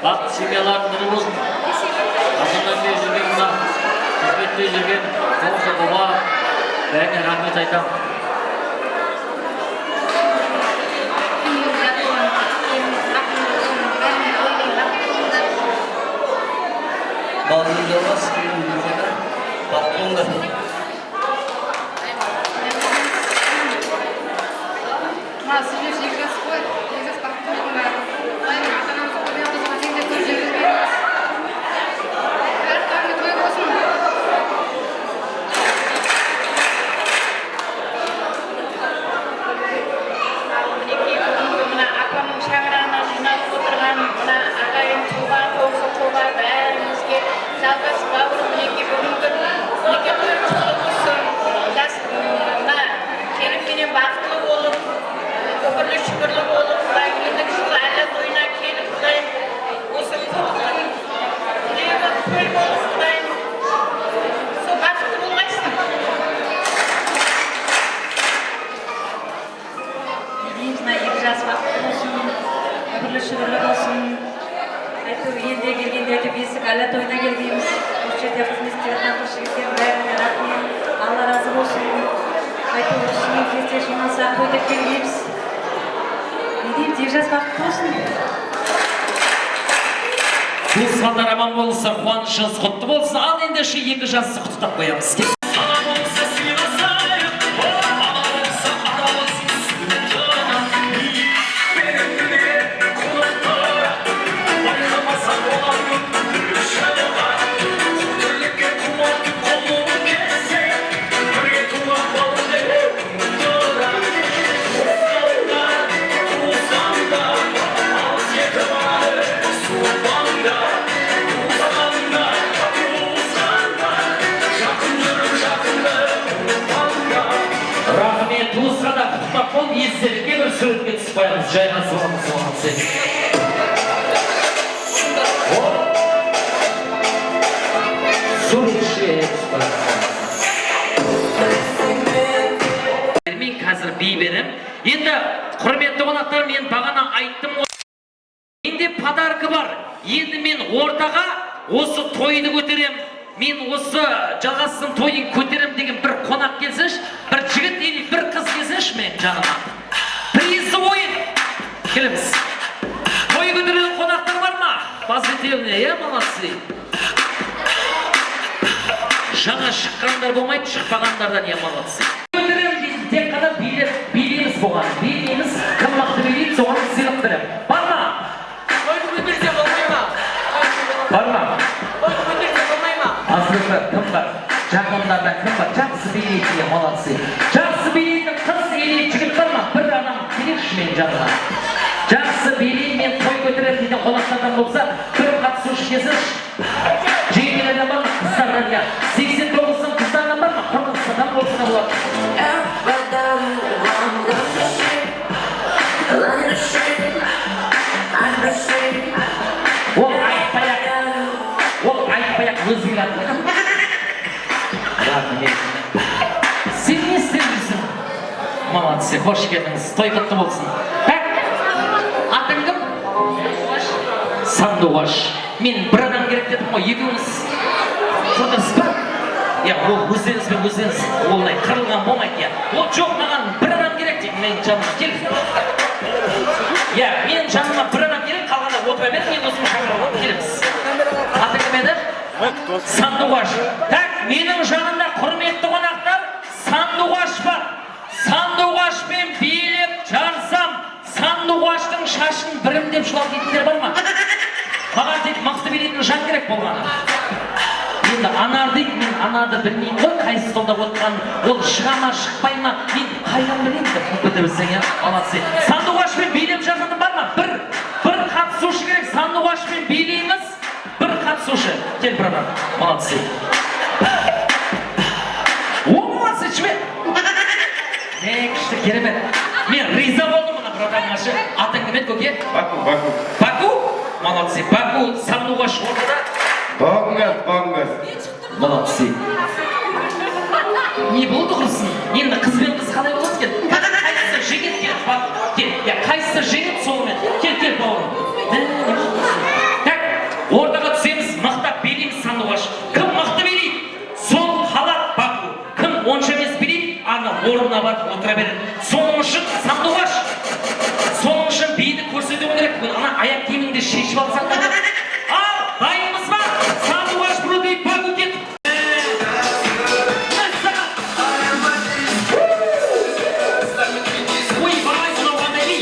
Бақыт семьялардың бірі болсын. Қасымдан бері жүрген мына қызметте жүрген тоғыз баба бәріне рахмет айтамын. Балыңызды олас, бақыт болыңдар. Туысқандар аман болса, қуанышыңыз құтты болсын. Ал ендеше екі жасты құттықтап қоямыз. Естелікке бір суретке түсіп қоямыз, жайғасып аламыз оған сен. Суретшіге түсіп қоямыз. Мен қазір бей берем. Енді, құрметті қонақтар, мен бағана айттым. Менде подаркы бар. Енді мен ортаға осы тойды көтерем. Мен осы жалғасын тойын көтерем деген бір қонақ келсеш, бір жігіт или бір қыз келсеш мен жаныма. Призы ойын. Келеміз. Той көтерген қонақтар бар ма? Позитивне, молодцы. Жаңа шыққандар болмайды, шықпағандардан молодцы. Көтерем дейін, тек қана билейміз болған. Билейміз, кім мықты билейді, соған сыйлық берем. Бар ма? Тойды көтерсе болмай ма? Бар ма? Тойды көтерсе болмай ма? Азырғы кім бар? Жақындардан кім бар? Жақсы билейді, молодцы. Жақсы билейді, қыз или жігіт бар ма? Bir adam келеші мен жанына. Жақсы билейді, мен той көтерем деген қонақтардан болса, бір 66 жеңгелерden бар ма? Қыздардан ya. 89'ın kızlardan var mı? Kırmızıdan olsun olur. Ол айтпай-ақ өзі келеді. Рахмет. Сен не істедіңсің? Молодцы, қош келдіңіз. Той құтты болсын. Атың кім? Сандуғаш. Мен бір адам керек дедім ғой, екеуіңіз тұрдыңыз ба? Ол өздеріңіз олай қырылған болмайды. Ол жоқ, маған бір адам керек дейді. Мен жаныма келіп. Мен жаныма бір адам керек, қалғанда отыра беріп, мен өзім шақырып келеміз. Атың кім еді? Сандуғаш. Менің жанымда құрметті қонақтар Сандуғаш бар. Сандуғашпен билеп жарсам, Сандуғаштың шашын бірімдеп шылап дейтіндер бар ма? Маған тек мықты билейтін жан керек болғаны. Енді анар дейді, мен анарды білмеймін ғой, қайсы столда отырған, ол шыға ма, шықпай ма, мен қайдан білейін деп көте білсең, молодцы. Сандуғашпен билеп жарсатын бар ма? Бір қатысушы керек, Сандуғашпен билейміз, бір қатысушы. Кел, брат, молодцы. Молодцы, чмет! Күшті керемет. Мен риза болдым мына братаныңашы. Атың кім еді көке? Баку. Баку? Молодцы. Баку Сандуғаш ортада. Баңғыз. Молодцы. Не болды құрсын? Енді қыз бен қыз қалай болады екен? Қайсысы жеңет келіп Баку? Қайсысы жеңет солымен? Кел бауырым. Ортаға түсеміз, мықтап билейміз Сандуғаш. Кім мықты билейді? Сол қалап Баку. Кім онша емес билейді? Ана орнына барып отыра береді. Соның үшін Сандуғаш. Соның үшін биді көрсету керек. Ана аяқ киіміңді шешіп алсаң да. Ал, дайынбыз ба? Сандуғаш бұрыды Баку кет. Ойбай, мынау қандай би?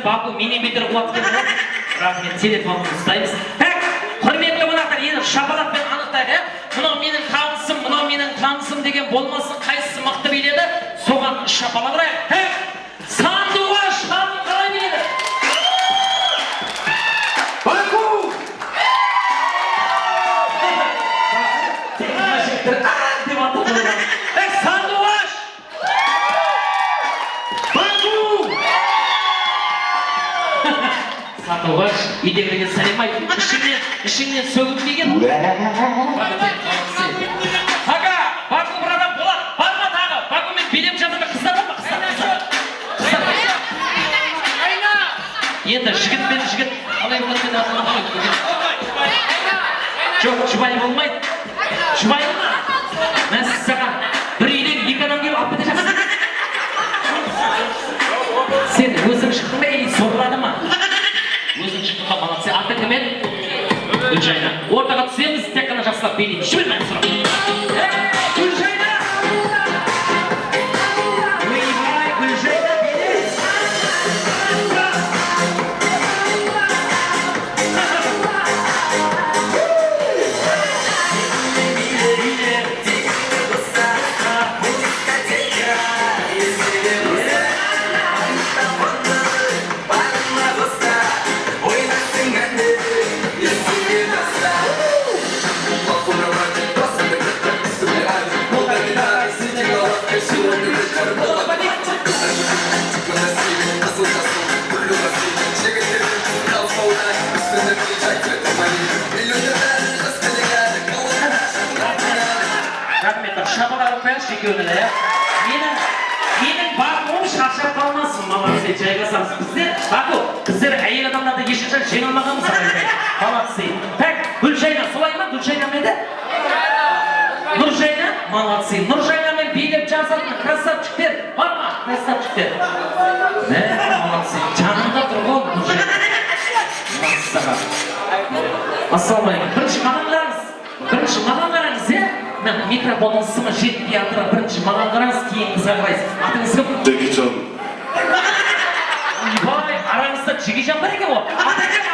Баку менен бетер қуат кетіп отыр. Рахмет, телефонды ұстаймыз. Құрметті қонақтар, енді шапалақпен анықтайық. Мынау менің танысым деген болмасын, қайсысы мықты биледі, соған шапалақ ұрайық. Сандуғаш ханым қалай биледі? Баку! Сандуғаш! Сандуғаш, едегілеген сәлем айтып, ішіңнен сөгіп деген. Аға, Баку бір адам болады, бар ма тағы? Бакумен билеп жатырда қыздар бар ма? Енді жігіт пен жігіт, қалай болады мен атына қалай көрген. Жоқ, жұбай болмайды. Жұбай ма? Мәссаған, бір үйлен екі адам келіп алып бітер жатыр. Сен өзің шықтың ба, сорлады ма? Өзің шықтыңға молодцы. Аты кім еді? Гүлжайна. Ортаға түсеміз, тек қана жақсылап билейміз. Шүбір мән сұрап. Гүлжайна! Ойбай, Гүлжайна билейміз. Рахметтер, шапалақ қояшы екеуіне. Менің Бакуым шаршап қалмасын, молодцы, жайғасамыз. Біздер, Баку, біздер әйел адамдарды ешқашан жеңе алмағанбыз. Молодцы. Гүлжайна, солай ма? Гүлжайна ма еді? Нұржайна? Молодцы. Нұржайна мен билеп жасатын красавчиктер бар ма? Красавчиктер. Молодцы. Жанында тұрған Массаға. Ассалаумағалейкум. Бірінші маған қараңыз, Мен микрофонның сымы жетпей атыра. Бірінші маған қараңыз, кейін қызға қарайсыз. Атыңыз кім? Джекиджан. Бай, араңызда Джекиджан бар екен ғой. Аты кім?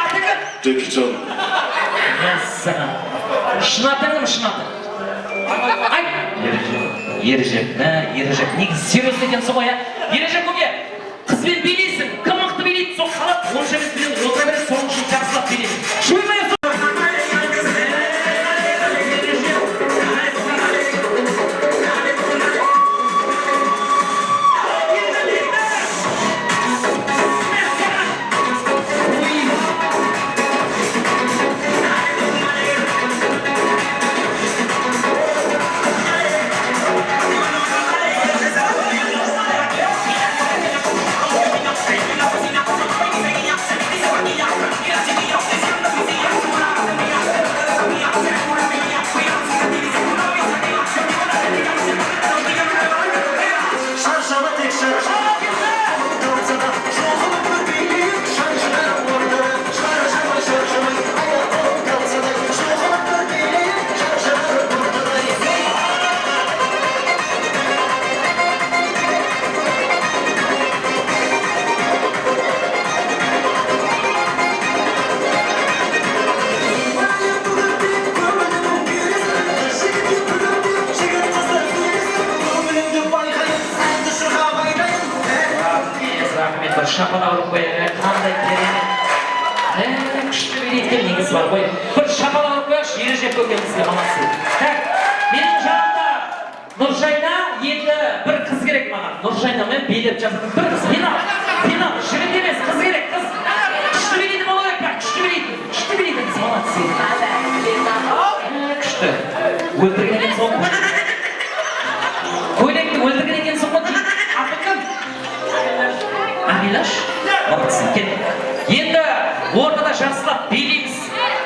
Джекиджан. Массаға. Шын атың кім? Ай! Ережек. Негізі серьезно екенсің ғой, Ережек көке, қызбен билейсің. Кім мықты билейді, сол қалап, онша емес білем, отыра береді, соның үшін жақсылап билейді. Шоймай шапалақ ұрып қояйық, қандай керемет. Күшті билейткен негіз бар ғой. Бір шапалақ ұрып қояйықшы, Ережеп көкемізге молодцы. Менің жанымда Нұржайна, енді бір қыз керек маған. Нұржайнамен билеп жазатын бір қыз. Финал, жігіт емес, қыз керек, қыз. Күшті билейтін болу керек па? Күшті билейтін, молодцы. Күшті. Өлтірген екен соң ғой. Көйлекті өлтірген екен соң ғой. Аты кім? Амилаш? Молодцы. Енді ортада жақсылап билейміз.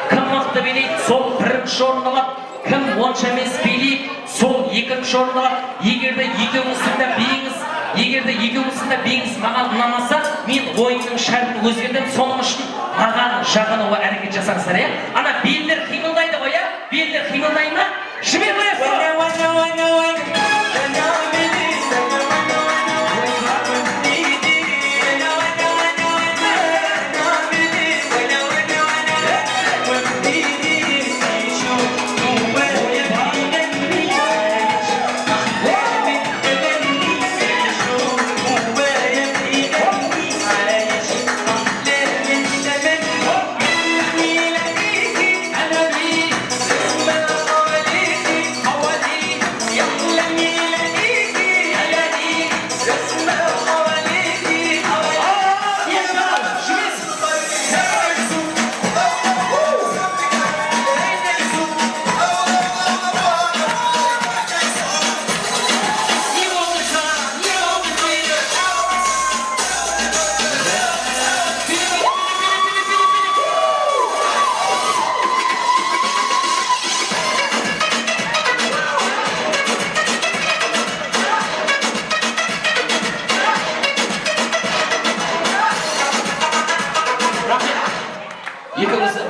Кім мықты билейді, сол бірінші орын алады. Кім онша емес билейді, сол екінші орын алады. Егерде екеуміздің де биіңіз маған ұнамаса, мен ойынның шартын өзгертем. Соның үшін маған жағынуға әрекет жасаңыздар, Ана белдер қимылдайды ғой, Белдер қимылдай ма? Жібер қоясың.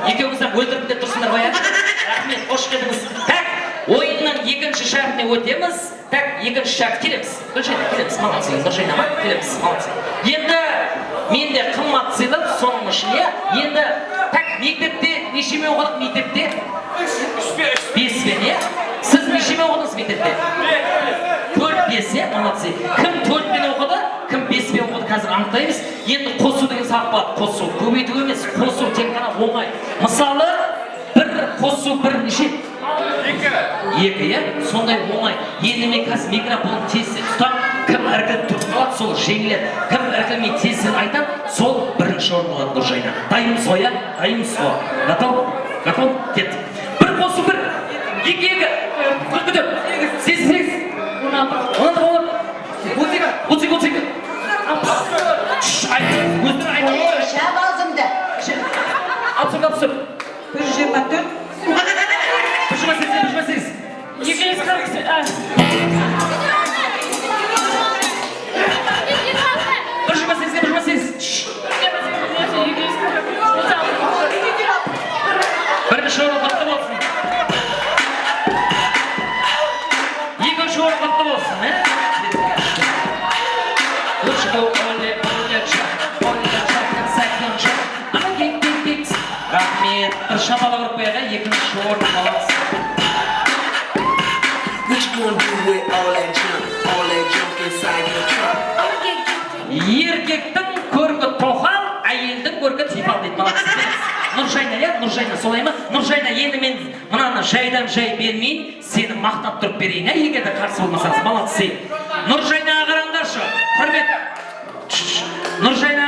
Екеуіңізден өлтіріп де тұрсыңдар ғой, Рахмет, қош келдіңіз. Ойынның екінші шартына өтеміз. Екінші шарт келеміз. Келеміз, молодцы. Нұржайна ма? Келеміз, молодцы. Енді менде қымбат сыйлық, соның үшін, Енді мектепте нешеме оқыдық мектепте? 5-пен, Сіз нешеме оқыдыңыз мектепте? 4-5, молодцы. Кім 4-пен оқыды, кім 5-пен оқыды, қазір анықтаймыз. Енді қосу деген сағып болады, қосу. Көбейту емес, қосу тек қана оңай. Мысалы, бір қосу бір неше? 2, сондай оңай. Енді мен қазір микрофон тезсе тұтам, кім әркіл тұртылады, сол жеңіледі. Кім әркілмей тезсе айтады, сол бірінші орын алады Нұржайна. Дайымыз ғой, дайымыз ғой. Готов? Кеттік. Бір қосу бір, 2, 4, 8, 32. Өздері айтып. Шап азымды. Апсыр. 124. 128. 248. şoğur kutlu olsun. Uçku ole sakınca. Ama gek. Rahmet. Bir şapala vurup koyağa ikinci şoğur kalası. What you gonna do with all that junk inside your trunk? Erkektin көркі тоқал, әйелдің көркі типал дейді. Нұржайна, солай ма? Нұржайна, енді мен мынаны жайдан жай бермейін, сені мақтап тұрып берейін, егерде қарсы болмасаңыз, молодцы. Нұржайнаға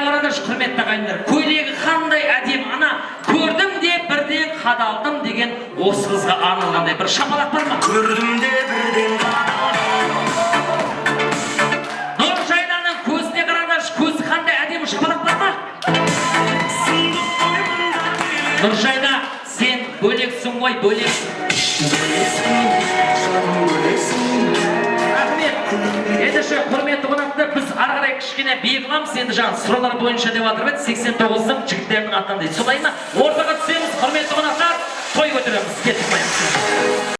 қараңдаршы, құрметті ағайындар. Көйлегі қандай әдемі, ана көрдім де бірден қадалдым деген осы қызға арналғандай бір шапалақ бар ма? Көрдім де бірден Нұржайнаның көзіне қараңдаршы, көзі қандай әдемі шапалақ бар ма? Нұржайна, сен бөлексің ғой, бөлексің. Рахмет. Ендеше құрметті қонақтар, біз ары қарай кішкене бейгіламыз, енді жаңа сұраулар бойынша деп жатыр еді, 89-ның жігіттерінің атынан дейді. Солай ма? Ортаға түсеміз, құрметті қонақтар, той көтереміз, кеттік қоямыз.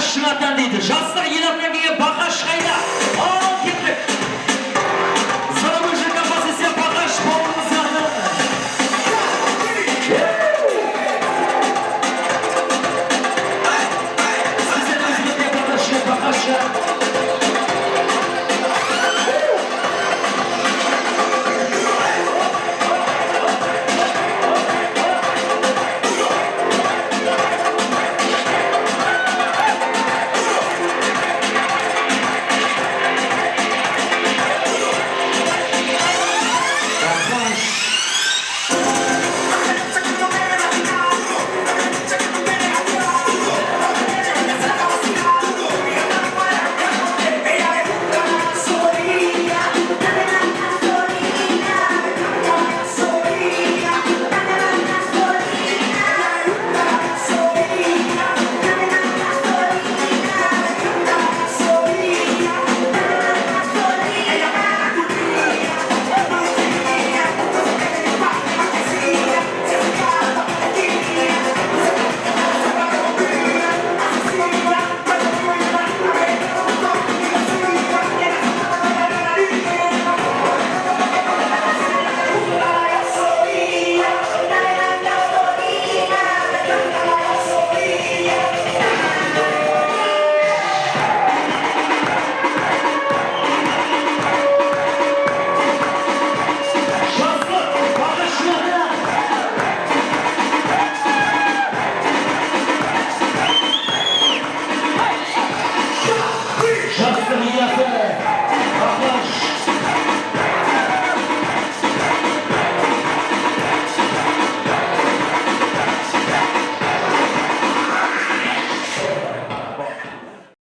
шын atan дейді.